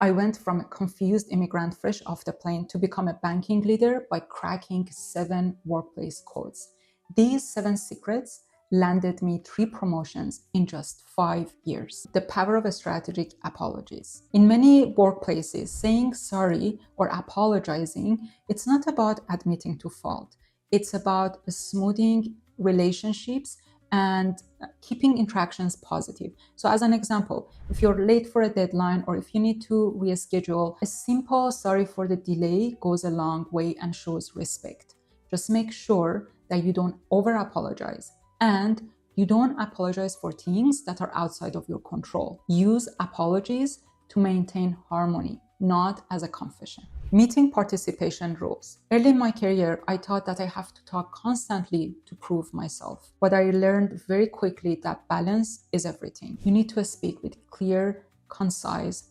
I went from a confused immigrant fresh off the plane to become a banking leader by cracking 7 workplace codes. These 7 secrets landed me 3 promotions in just 5 years. The power of strategic apologies. In many workplaces, saying sorry or apologizing, it's not about admitting to fault. It's about smoothing relationships and keeping interactions positive. So as an example, if you're late for a deadline or if you need to reschedule, a simple sorry for the delay goes a long way and shows respect. Just make sure that you don't over apologize and you don't apologize for things that are outside of your control. Use apologies to maintain harmony, not as a confession. Meeting participation rules. Early in my career, I thought that I have to talk constantly to prove myself. But I learned very quickly that balance is everything. You need to speak with clear, concise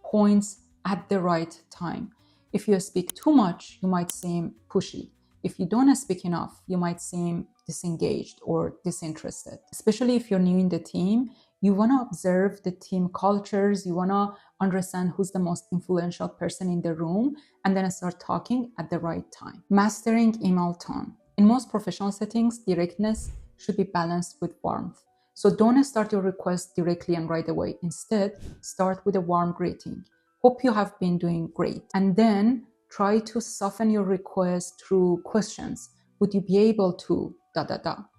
points at the right time. If you speak too much, you might seem pushy. If you don't speak enough, you might seem disengaged or disinterested. Especially if you're new in the team, you want to observe the team cultures, you want to understand who's the most influential person in the room, and then start talking at the right time. Mastering email tone. In most professional settings, directness should be balanced with warmth. So don't start your request directly and right away. Instead, start with a warm greeting. Hope you have been doing great. And then try to soften your request through questions. Would you be able to ...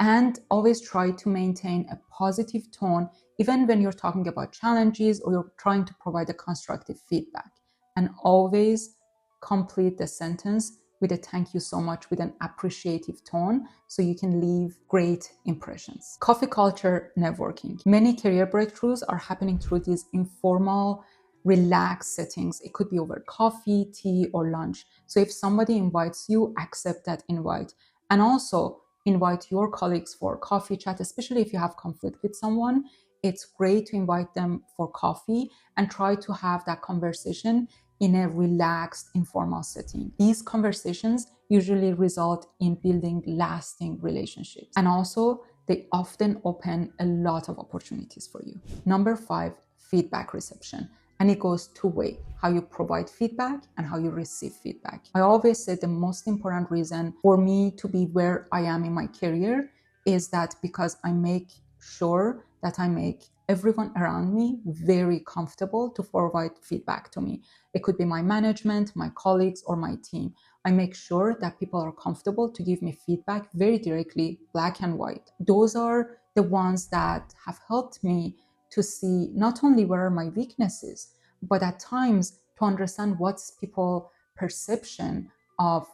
And always try to maintain a positive tone even when you're talking about challenges or you're trying to provide a constructive feedback. And always complete the sentence with a thank you so much with an appreciative tone so you can leave great impressions. Coffee culture networking. Many career breakthroughs are happening through these informal, relaxed settings. It could be over coffee, tea, or lunch. So if somebody invites you, accept that invite. And also invite your colleagues for coffee chat, especially if you have conflict with someone. It's great to invite them for coffee and try to have that conversation in a relaxed, informal setting. These conversations usually result in building lasting relationships. And also, they often open a lot of opportunities for you. Number 5, feedback reception. And it goes two-way, how you provide feedback and how you receive feedback. I always say the most important reason for me to be where I am in my career is that because I make sure that I make everyone around me very comfortable to provide feedback to me. It could be my management, my colleagues, or my team. I make sure that people are comfortable to give me feedback very directly, black and white. Those are the ones that have helped me to see not only where are my weaknesses, but at times to understand what's people's perception of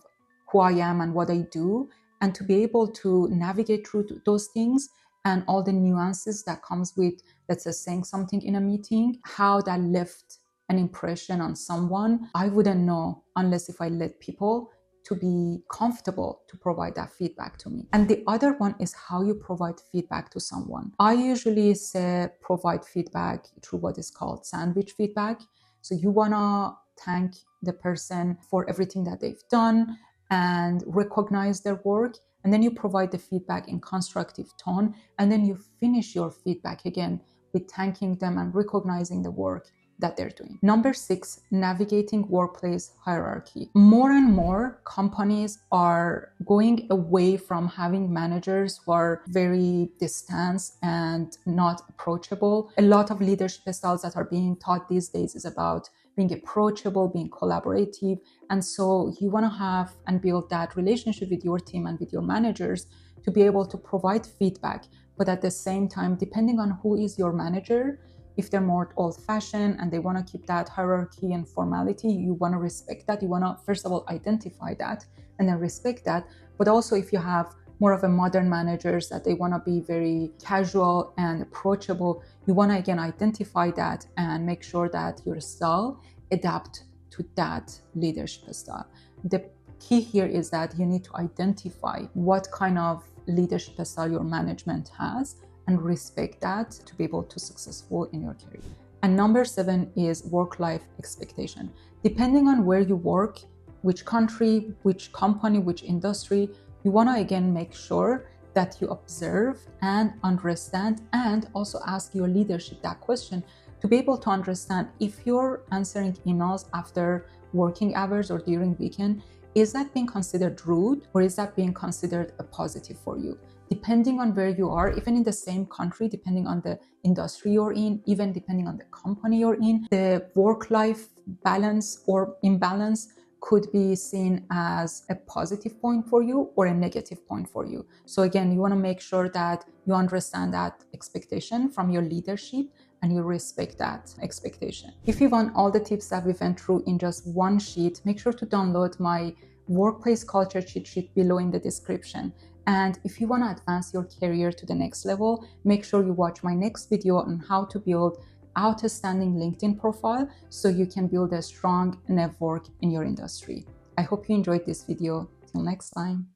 who I am and what I do, and to be able to navigate through those things and all the nuances that comes with, let's say, saying something in a meeting, how that left an impression on someone. I wouldn't know unless if I let people to be comfortable to provide that feedback to me. And the other one is how you provide feedback to someone. I usually say provide feedback through what is called sandwich feedback. So you wanna thank the person for everything that they've done and recognize their work. And then you provide the feedback in constructive tone. And then you finish your feedback again with thanking them and recognizing the work that they're doing. Number 6, navigating workplace hierarchy. More and more companies are going away from having managers who are very distant and not approachable. A lot of leadership styles that are being taught these days is about being approachable, being collaborative. And so you want to have and build that relationship with your team and with your managers to be able to provide feedback. But at the same time, depending on who is your manager, if they're more old-fashioned and they want to keep that hierarchy and formality, you want to respect that. You want to, first of all, identify that and then respect that. But also if you have more of a modern managers that they want to be very casual and approachable, you want to, again, identify that and make sure that your style adapt to that leadership style. The key here is that you need to identify what kind of leadership style your management has and respect that to be able to successful in your career. And number 7 is work-life expectation. Depending on where you work, which country, which company, which industry, you want to again make sure that you observe and understand and also ask your leadership that question. to be able to understand if you're answering emails after working hours or during weekend, is that being considered rude or is that being considered a positive for you? Depending on where you are, even in the same country, depending on the industry you're in, even depending on the company you're in, the work-life balance or imbalance could be seen as a positive point for you or a negative point for you. So again, you want to make sure that you understand that expectation from your leadership and you respect that expectation. If you want all the tips that we went through in just one sheet, make sure to download my workplace culture cheat sheet below in the description. And if you want to advance your career to the next level, make sure you watch my next video on how to build outstanding LinkedIn profile so you can build a strong network in your industry. I hope you enjoyed this video. Till next time.